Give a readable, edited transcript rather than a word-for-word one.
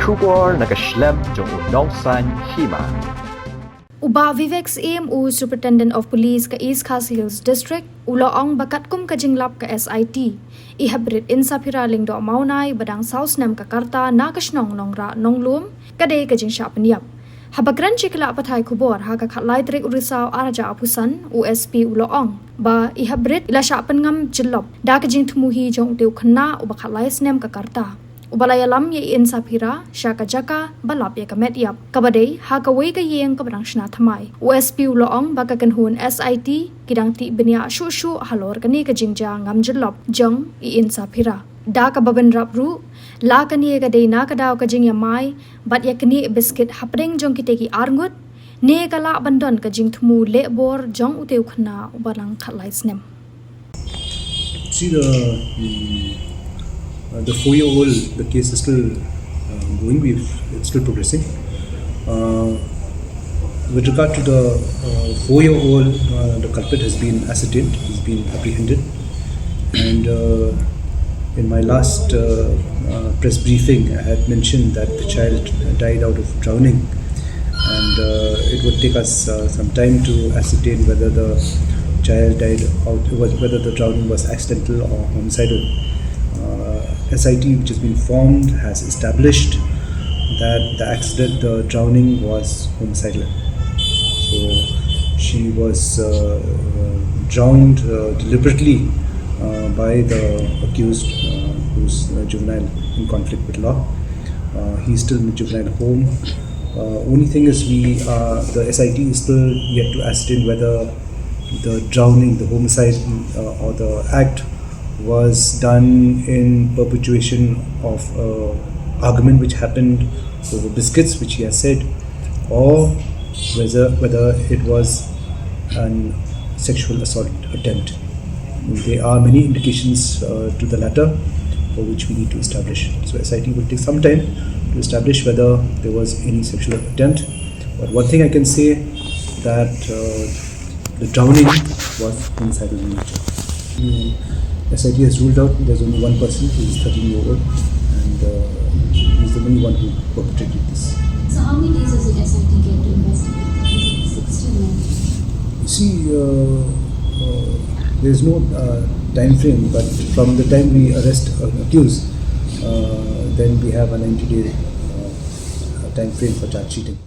Shugor naga Snem jong unong san Hima. Uba Vivek's AMO Superintendent of Police ka East Khas Hills District ulaong bakat kum ka jinglap ka SIT ihabrit Insaphira ling do maunay badang South Snem ka karta na kasnong nongra nonglum kadai ka jing syapniap habagran chikla patay kubor ha ka khatlai trik urisaw araja apusan USP ulaong ba ihabrit ila syapan ngam jilop da ka jing thumuhi jong teu Khynnah uba khatlai Snem ka karta ubalayalam ye Insaphira syaka jaka balap ye kamet yap kabadai ha kawai ka yeng kabadang shna thamai USP uloong baka kanhun SIT kidang ti benya shu halor kani ka jingja ngam jilop jong I Insaphira da ka baban rap ru la kani ka dei na ka daw ka jing yamai bat ye kani Biskit hapdeng jong kiteki arngut ne ka la bandon ka jing thumu le bor jong uteu Khynnah ubalang khatlai Snem. See the 4-year-old, the case is still going. It's still progressing. With regard to the 4-year-old, the culprit has been ascertained. He's been apprehended. And in my last press briefing, I had mentioned that the child died out of drowning, and it would take us some time to ascertain whether the child died out, whether the drowning was accidental or homicidal. SIT, which has been formed, has established that the drowning was homicidal. So she was drowned deliberately by the accused, who's juvenile in conflict with law. He's still in the juvenile home. Only thing is, the SIT is still yet to ascertain whether the drowning, the homicide, or the act was done in perpetuation of argument which happened over biscuits, which he has said, or whether it was a sexual assault attempt. There are many indications to the latter, for which we need to establish. So SIT will take some time to establish whether there was any sexual attempt. But one thing I can say, that the drowning was homicidal in nature. SIT has ruled out there's only one person who is 13-year-old, and he's the only one who perpetrated this. So how many days does it SIT get to investigate? 16 months. You see, there's no time frame, but from the time we arrest an accused, then we have a 90-day time frame for charge sheeting.